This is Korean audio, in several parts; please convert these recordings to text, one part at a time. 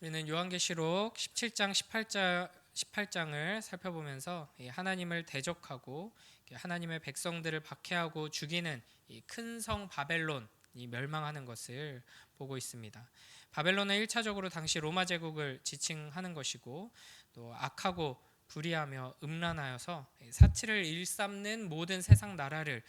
우리는 요한계시록 17장, 18장을 살펴보면서 하나님을 대적하고 하나님의 백성들을 박해하고 죽이는 이 큰 성 바벨론이 멸망하는 것을 보고 있습니다. 바벨론은 1차적으로 당시 로마 제국을 지칭하는 것이고, 또 악하고 불의하며 음란하여서 사치를 일삼는 모든 세상 나라를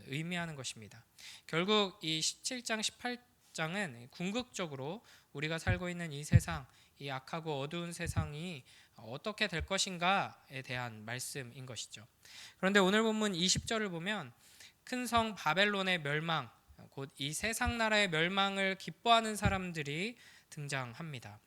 의미하는 것입니다. 결국 이 17장, 18장은 궁극적으로 우리가 살고 있는 이 세상, 이 악하고 어두운 세상이 어떻게 될 것인가에 대한 말씀인 것이죠. 그런데 오늘 본문 20절을 보면 큰 성 바벨론의 멸망, 곧 이 세상 나라의 멸망을 기뻐하는 사람들이 등장합니다.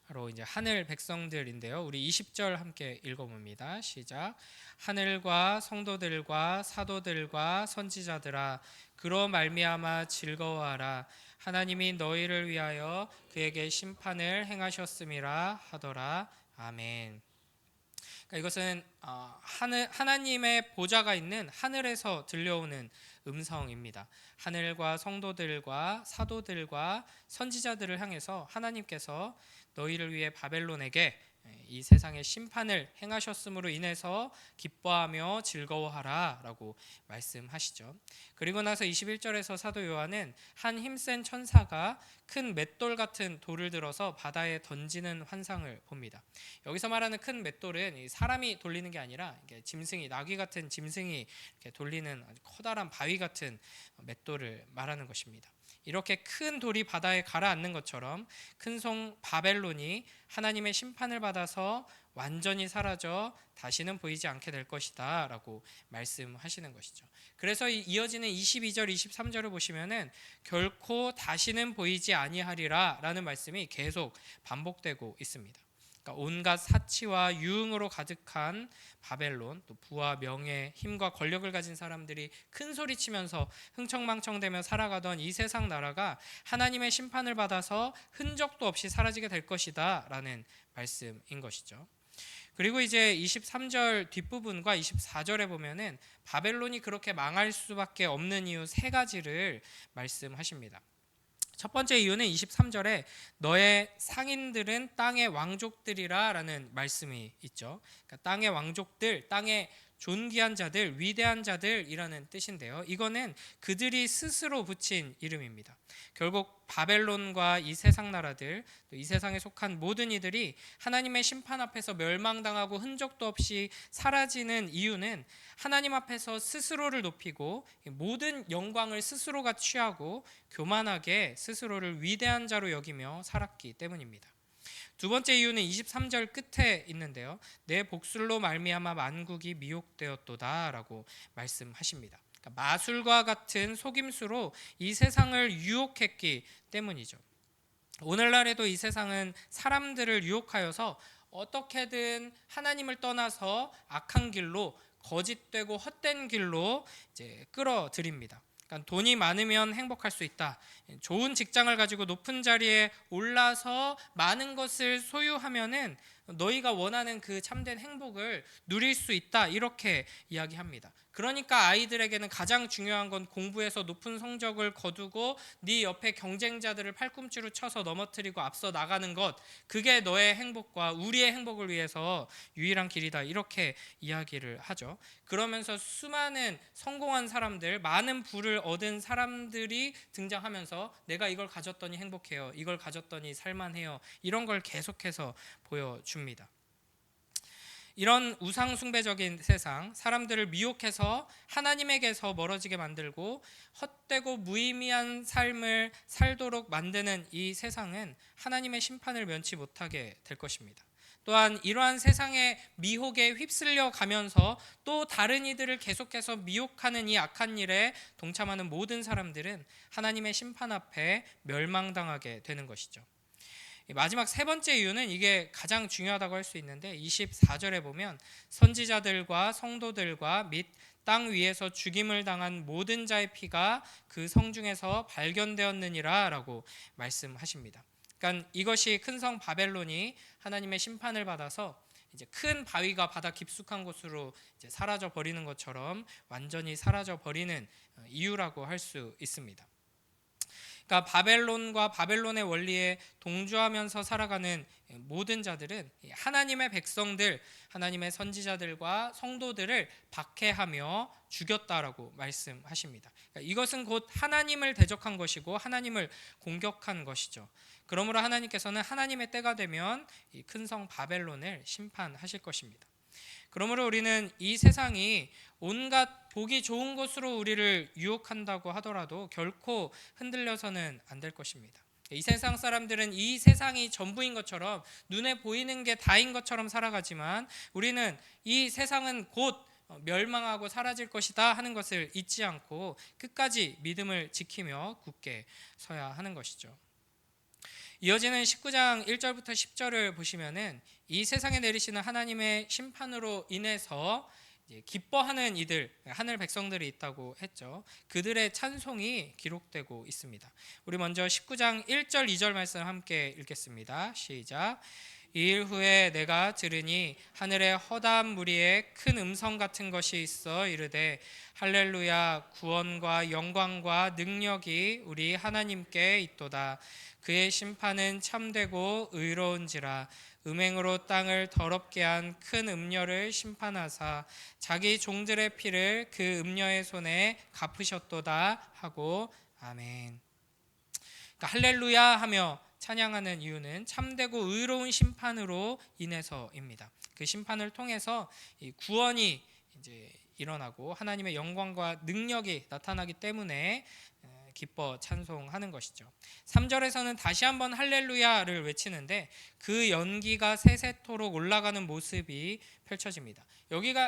바로 이제 하늘 백성들인데요. 우리 20절 함께 읽어봅니다. 시작. 하늘과 성도들과 사도들과 선지자들아, 그로 말미암아 즐거워하라. 하나님이 너희를 위하여 그에게 심판을 행하셨음이라 하더라. 아멘. 그러니까 이것은 하나님의 보좌가 있는 하늘에서 들려오는 음성입니다. 하늘과 성도들과 사도들과 선지자들을 향해서 하나님께서 너희를 위해 바벨론에게 이 세상의 심판을 행하셨음으로 인해서 기뻐하며 즐거워하라 라고 말씀하시죠. 그리고 나서 21절에서 사도 요한은 한 힘센 천사가 큰 맷돌 같은 돌을 들어서 바다에 던지는 환상을 봅니다. 여기서 말하는 큰 맷돌은 사람이 돌리는 게 아니라 짐승이, 나귀 같은 짐승이 이렇게 돌리는 커다란 바위 같은 맷돌을 말하는 것입니다. 이렇게 큰 돌이 바다에 가라앉는 것처럼 큰 성 바벨론이 하나님의 심판을 받아서 완전히 사라져 다시는 보이지 않게 될 것이다 라고 말씀하시는 것이죠. 그래서 이어지는 22절 23절을 보시면은 결코 다시는 보이지 아니하리라 라는 말씀이 계속 반복되고 있습니다. 온갖 사치와 유흥으로 가득한 바벨론, 또 부와 명예, 힘과 권력을 가진 사람들이 큰 소리치면서 흥청망청대며 살아가던 이 세상 나라가 하나님의 심판을 받아서 흔적도 없이 사라지게 될 것이다 라는 말씀인 것이죠. 그리고 이제 23절 뒷부분과 24절에 보면은 바벨론이 그렇게 망할 수밖에 없는 이유 세 가지를 말씀하십니다. 첫 번째 이유는 23절에 너의 상인들은 땅의 왕족들이라 라는 말씀이 있죠. 그러니까 땅의 왕족들, 땅의 존귀한 자들, 위대한 자들이라는 뜻인데요. 이거는 그들이 스스로 붙인 이름입니다. 결국 바벨론과 이 세상 나라들, 또 이 세상에 속한 모든 이들이 하나님의 심판 앞에서 멸망당하고 흔적도 없이 사라지는 이유는 하나님 앞에서 스스로를 높이고 모든 영광을 스스로가 취하고 교만하게 스스로를 위대한 자로 여기며 살았기 때문입니다. 두 번째 이유는 23절 끝에 있는데요. 내 복술로 말미암아 만국이 미혹되었도다 라고 말씀하십니다. 그러니까 마술과 같은 속임수로 이 세상을 유혹했기 때문이죠. 오늘날에도 이 세상은 사람들을 유혹하여서 어떻게든 하나님을 떠나서 악한 길로, 거짓되고 헛된 길로 이제 끌어들입니다. 그러니까 돈이 많으면 행복할 수 있다. 좋은 직장을 가지고 높은 자리에 올라서 많은 것을 소유하면은 너희가 원하는 그 참된 행복을 누릴 수 있다. 이렇게 이야기합니다. 그러니까 아이들에게는 가장 중요한 건 공부해서 높은 성적을 거두고 네 옆에 경쟁자들을 팔꿈치로 쳐서 넘어뜨리고 앞서 나가는 것, 그게 너의 행복과 우리의 행복을 위해서 유일한 길이다. 이렇게 이야기를 하죠. 그러면서 수많은 성공한 사람들, 많은 부를 얻은 사람들이 등장하면서 내가 이걸 가졌더니 행복해요, 이걸 가졌더니 살만해요, 이런 걸 계속해서 보여줍니다. 이런 우상 숭배적인 세상, 사람들을 미혹해서 하나님에게서 멀어지게 만들고 헛되고 무의미한 삶을 살도록 만드는 이 세상은 하나님의 심판을 면치 못하게 될 것입니다. 또한 이러한 세상의 미혹에 휩쓸려 가면서 또 다른 이들을 계속해서 미혹하는 이 악한 일에 동참하는 모든 사람들은 하나님의 심판 앞에 멸망당하게 되는 것이죠. 마지막 세 번째 이유는 이게 가장 중요하다고 할 수 있는데 24절에 보면 선지자들과 성도들과 및 땅 위에서 죽임을 당한 모든 자의 피가 그 성중에서 발견되었느니라 라고 말씀하십니다. 그러니까 이것이 큰 성 바벨론이 하나님의 심판을 받아서 이제 큰 바위가 바다 깊숙한 곳으로 이제 사라져 버리는 것처럼 완전히 사라져 버리는 이유라고 할 수 있습니다. 그러니까 바벨론과 바벨론의 원리에 동조하면서 살아가는 모든 자들은 하나님의 백성들, 하나님의 선지자들과 성도들을 박해하며 죽였다라고 말씀하십니다. 그러니까 이것은 곧 하나님을 대적한 것이고 하나님을 공격한 것이죠. 그러므로 하나님께서는 하나님의 때가 되면 이 큰 성 바벨론을 심판하실 것입니다. 그러므로 우리는 이 세상이 온갖 보기 좋은 것으로 우리를 유혹한다고 하더라도 결코 흔들려서는 안 될 것입니다. 이 세상 사람들은 이 세상이 전부인 것처럼 눈에 보이는 게 다인 것처럼 살아가지만 우리는 이 세상은 곧 멸망하고 사라질 것이다 하는 것을 잊지 않고 끝까지 믿음을 지키며 굳게 서야 하는 것이죠. 이어지는 19장 1절부터 10절을 보시면은 이 세상에 내리시는 하나님의 심판으로 인해서 기뻐하는 이들, 하늘 백성들이 있다고 했죠. 그들의 찬송이 기록되고 있습니다. 우리 먼저 19장 1절 2절 말씀 함께 읽겠습니다. 시작. 이 일 후에 내가 들으니 하늘에 허다한 무리에 큰 음성 같은 것이 있어 이르되 할렐루야, 구원과 영광과 능력이 우리 하나님께 있도다. 그의 심판은 참되고 의로운지라. 음행으로 땅을 더럽게 한 큰 음녀를 심판하사 자기 종들의 피를 그 음녀의 손에 갚으셨도다 하고 아멘. 그러니까 할렐루야 하며 찬양하는 이유는 참되고 의로운 심판으로 인해서입니다. 그 심판을 통해서 이 구원이 이제 일어나고 하나님의 영광과 능력이 나타나기 때문에 기뻐 찬송하는 것이죠. 3절에서는 다시 한번 할렐루야를 외치는데 그 연기가 세세토록 올라가는 모습이 펼쳐집니다.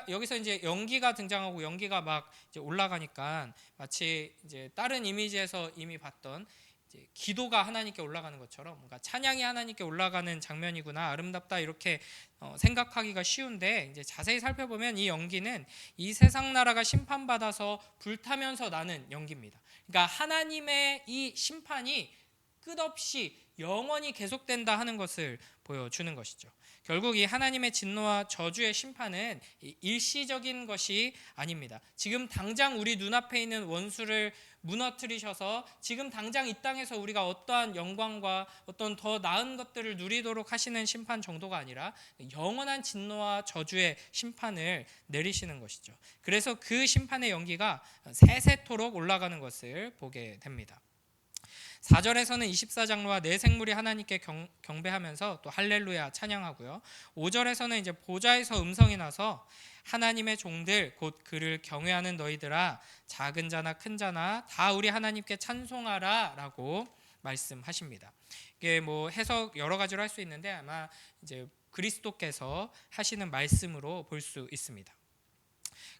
여기서 이제 연기가 등장하고 연기가 막 이제 올라가니까 마치 이제 다른 이미지에서 이미 봤던 이제 기도가 하나님께 올라가는 것처럼 뭔가 찬양이 하나님께 올라가는 장면이구나, 아름답다 이렇게 생각하기가 쉬운데 이제 자세히 살펴보면 이 연기는 이 세상 나라가 심판받아서 불타면서 나는 연기입니다. 그러니까 하나님의 이 심판이 끝없이 영원히 계속된다 하는 것을 보여주는 것이죠. 결국 이 하나님의 진노와 저주의 심판은 일시적인 것이 아닙니다. 지금 당장 우리 눈앞에 있는 원수를 무너뜨리셔서 지금 당장 이 땅에서 우리가 어떠한 영광과 어떤 더 나은 것들을 누리도록 하시는 심판 정도가 아니라 영원한 진노와 저주의 심판을 내리시는 것이죠. 그래서 그 심판의 연기가 세세토록 올라가는 것을 보게 됩니다. 4절에서는 24장로와 네 생물이 하나님께 경배하면서 또 할렐루야 찬양하고요. 5절에서는 이제 보좌에서 음성이 나서 하나님의 종들 곧 그를 경외하는 너희들아, 작은 자나 큰 자나 다 우리 하나님께 찬송하라라고 말씀하십니다. 이게 뭐 해석 여러 가지로 할 수 있는데 아마 이제 그리스도께서 하시는 말씀으로 볼 수 있습니다.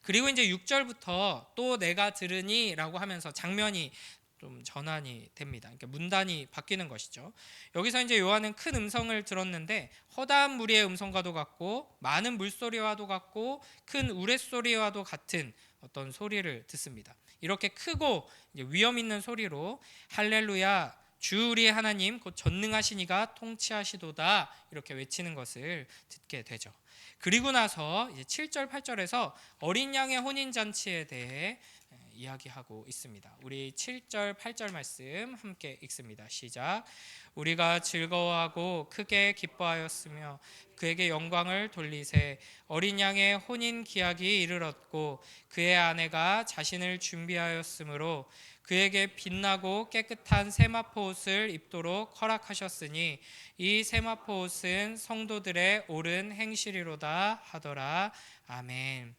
그리고 이제 6절부터 또 내가 들으니라고 하면서 장면이 좀 전환이 됩니다. 그러니까 문단이 바뀌는 것이죠. 여기서 이제 요한은 큰 음성을 들었는데 허다한 무리의 음성과도 같고 많은 물소리와도 같고 큰 우레소리와도 같은 어떤 소리를 듣습니다. 이렇게 크고 위험 있는 소리로 할렐루야, 주 우리의 하나님 곧 전능하신 이가 통치하시도다 이렇게 외치는 것을 듣게 되죠. 그리고 나서 이제 7절 8절에서 어린 양의 혼인 잔치에 대해 이야기하고 있습니다. 우리 7절 8절 말씀 함께 읽습니다. 시작. 우리가 즐거워하고 크게 기뻐하였으며 그에게 영광을 돌리세. 어린 양의 혼인 기약이 이르렀고 그의 아내가 자신을 준비하였으므로 그에게 빛나고 깨끗한 세마포 옷을 입도록 허락하셨으니 이 세마포 옷은 성도들의 옳은 행실이로다 하더라. 아멘.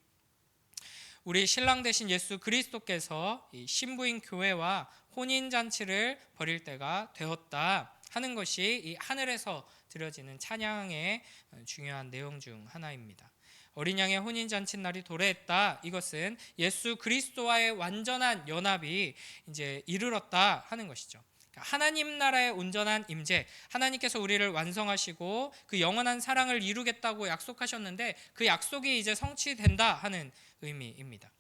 우리 신랑 되신 예수 그리스도께서 이 신부인 교회와 혼인잔치를 벌일 때가 되었다 하는 것이 이 하늘에서 드려지는 찬양의 중요한 내용 중 하나입니다. 어린 양의 혼인잔치 날이 도래했다. 이것은 예수 그리스도와의 완전한 연합이 이제 이르렀다 하는 것이죠. 하나님 나라의 온전한 임재, 하나님께서 우리를 완성하시고 그 영원한 사랑을 이루겠다고 약속하셨는데 그 약속이 이제 성취된다 하는 의미입니다.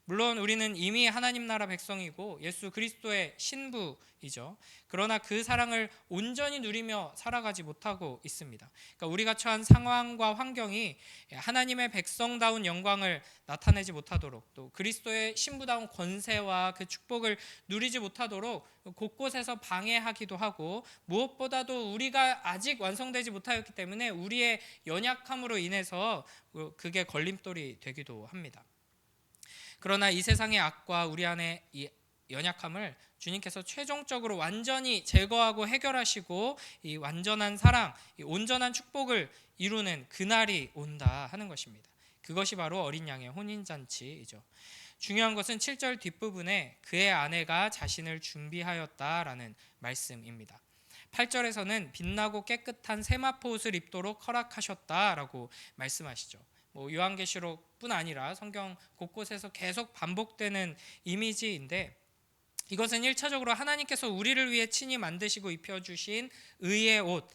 물론 우리는 이미 하나님 나라 백성이고 예수 그리스도의 신부이죠. 그러나 그 사랑을 온전히 누리며 살아가지 못하고 있습니다. 그러니까 우리가 처한 상황과 환경이 하나님의 백성다운 영광을 나타내지 못하도록, 또 그리스도의 신부다운 권세와 그 축복을 누리지 못하도록 곳곳에서 방해하기도 하고, 무엇보다도 우리가 아직 완성되지 못하였기 때문에 우리의 연약함으로 인해서 그게 걸림돌이 되기도 합니다. 그러나 이 세상의 악과 우리 안의 이 연약함을 주님께서 최종적으로 완전히 제거하고 해결하시고 이 완전한 사랑, 이 온전한 축복을 이루는 그날이 온다 하는 것입니다. 그것이 바로 어린 양의 혼인잔치이죠. 중요한 것은 7절 뒷부분에 그의 아내가 자신을 준비하였다라는 말씀입니다. 8절에서는 빛나고 깨끗한 세마포 옷을 입도록 허락하셨다라고 말씀하시죠. 요한계시록뿐 아니라 성경 곳곳에서 계속 반복되는 이미지인데, 이것은 1차적으로 하나님께서 우리를 위해 친히 만드시고 입혀주신 의의 옷,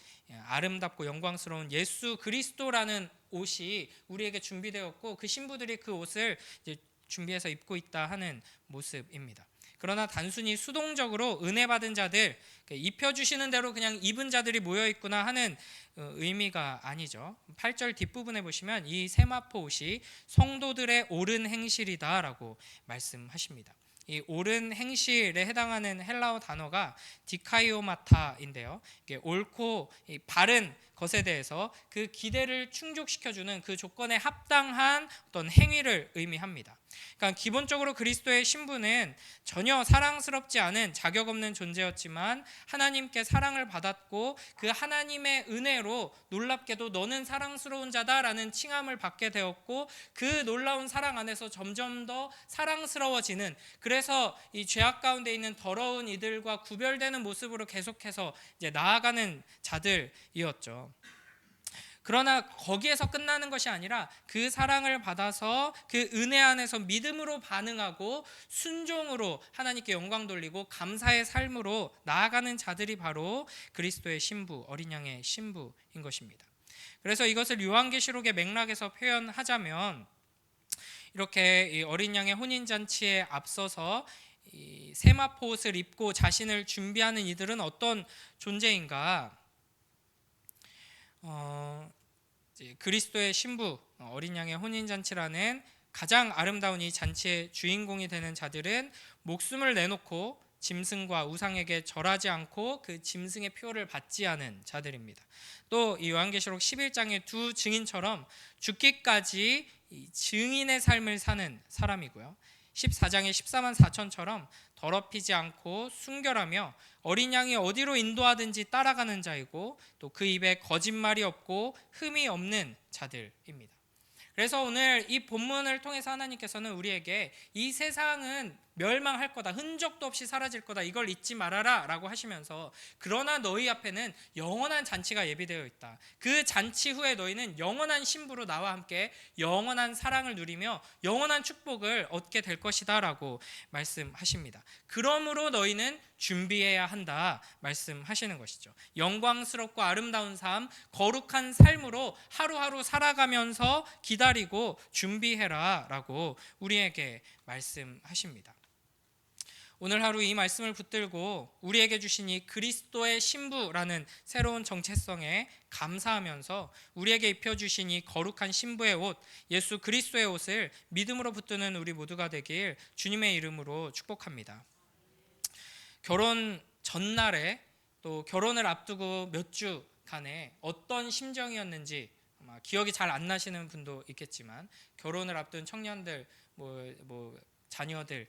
아름답고 영광스러운 예수 그리스도라는 옷이 우리에게 준비되었고, 그 신부들이 그 옷을 이제 준비해서 입고 있다 하는 모습입니다. 그러나 단순히 수동적으로 은혜 받은 자들, 입혀주시는 대로 그냥 입은 자들이 모여있구나 하는 의미가 아니죠. 8절 뒷부분에 보시면 이 세마포 옷이 성도들의 옳은 행실이다라고 말씀하십니다. 이 옳은 행실에 해당하는 헬라어 단어가 디카이오마타인데요. 이게 옳고 바른 것에 대해서 그 기대를 충족시켜주는 그 조건에 합당한 어떤 행위를 의미합니다. 그러니까 기본적으로 그리스도의 신부는 전혀 사랑스럽지 않은 자격 없는 존재였지만 하나님께 사랑을 받았고 그 하나님의 은혜로 놀랍게도 너는 사랑스러운 자다라는 칭함을 받게 되었고, 그 놀라운 사랑 안에서 점점 더 사랑스러워지는, 그래서 이 죄악 가운데 있는 더러운 이들과 구별되는 모습으로 계속해서 이제 나아가는 자들이었죠. 그러나 거기에서 끝나는 것이 아니라 그 사랑을 받아서 그 은혜 안에서 믿음으로 반응하고 순종으로 하나님께 영광 돌리고 감사의 삶으로 나아가는 자들이 바로 그리스도의 신부, 어린 양의 신부인 것입니다. 그래서 이것을 요한계시록의 맥락에서 표현하자면, 이렇게 이 어린 양의 혼인잔치에 앞서서 이 세마포 옷을 입고 자신을 준비하는 이들은 어떤 존재인가? 그리스도의 신부, 어린 양의 혼인잔치라는 가장 아름다운 이 잔치의 주인공이 되는 자들은 목숨을 내놓고 짐승과 우상에게 절하지 않고 그 짐승의 표를 받지 않은 자들입니다. 또 이 요한계시록 11장의 두 증인처럼 죽기까지 이 증인의 삶을 사는 사람이고요. 14장의 14만 4천처럼 더럽히지 않고 순결하며 어린 양이 어디로 인도하든지 따라가는 자이고, 또 그 입에 거짓말이 없고 흠이 없는 자들입니다. 그래서 오늘 이 본문을 통해서 하나님께서는 우리에게 이 세상은 멸망할 거다, 흔적도 없이 사라질 거다, 이걸 잊지 말아라 라고 하시면서, 그러나 너희 앞에는 영원한 잔치가 예비되어 있다. 그 잔치 후에 너희는 영원한 신부로 나와 함께 영원한 사랑을 누리며 영원한 축복을 얻게 될 것이다 라고 말씀하십니다. 그러므로 너희는 준비해야 한다 말씀하시는 것이죠. 영광스럽고 아름다운 삶, 거룩한 삶으로 하루하루 살아가면서 기다리고 준비해라 라고 우리에게 말씀하십니다. 오늘 하루 이 말씀을 붙들고 우리에게 주신 이 그리스도의 신부라는 새로운 정체성에 감사하면서 우리에게 입혀주신 이 거룩한 신부의 옷, 예수 그리스도의 옷을 믿음으로 붙드는 우리 모두가 되길 주님의 이름으로 축복합니다. 결혼 전날에, 또 결혼을 앞두고 몇 주간에 어떤 심정이었는지 아마 기억이 잘 안 나시는 분도 있겠지만, 결혼을 앞둔 청년들, 자녀들,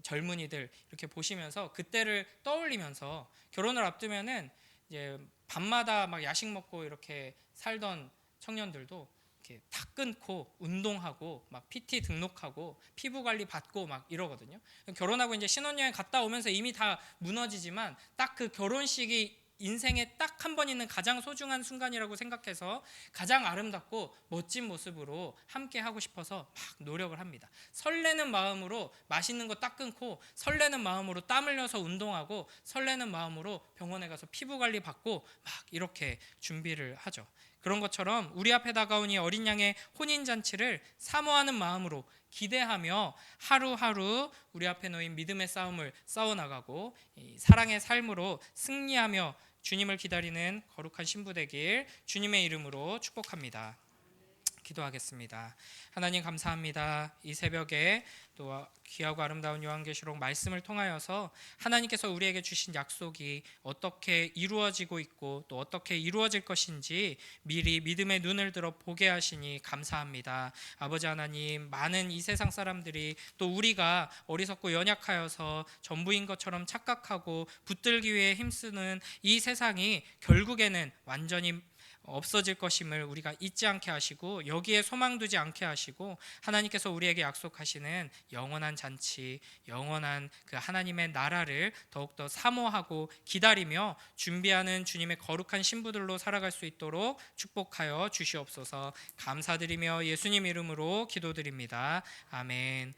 젊은이들 이렇게 보시면서 그때를 떠올리면서, 결혼을 앞두면은 이제 밤마다 막 야식 먹고 이렇게 살던 청년들도 이렇게 다 끊고 운동하고 막 PT 등록하고 피부 관리 받고 막 이러거든요. 결혼하고 이제 신혼여행 갔다 오면서 이미 다 무너지지만, 딱 그 결혼식이 인생에 딱 한 번 있는 가장 소중한 순간이라고 생각해서 가장 아름답고 멋진 모습으로 함께 하고 싶어서 막 노력을 합니다. 설레는 마음으로 맛있는 거 딱 끊고, 설레는 마음으로 땀 흘려서 운동하고, 설레는 마음으로 병원에 가서 피부 관리 받고 막 이렇게 준비를 하죠. 그런 것처럼 우리 앞에 다가온 이 어린 양의 혼인 잔치를 사모하는 마음으로 기대하며 하루하루 우리 앞에 놓인 믿음의 싸움을 싸워나가고 사랑의 삶으로 승리하며 주님을 기다리는 거룩한 신부 되길 주님의 이름으로 축복합니다. 기도하겠습니다. 하나님 감사합니다. 이 새벽에 또 귀하고 아름다운 요한계시록 말씀을 통하여서 하나님께서 우리에게 주신 약속이 어떻게 이루어지고 있고 또 어떻게 이루어질 것인지 미리 믿음의 눈을 들어 보게 하시니 감사합니다. 아버지 하나님, 많은 이 세상 사람들이 또 우리가 어리석고 연약하여서 전부인 것처럼 착각하고 붙들기 위해 힘쓰는 이 세상이 결국에는 완전히 없어질 것임을 우리가 잊지 않게 하시고 여기에 소망 두지 않게 하시고 하나님께서 우리에게 약속하시는 영원한 잔치, 영원한 그 하나님의 나라를 더욱더 사모하고 기다리며 준비하는 주님의 거룩한 신부들로 살아갈 수 있도록 축복하여 주시옵소서. 감사드리며 예수님 이름으로 기도드립니다. 아멘.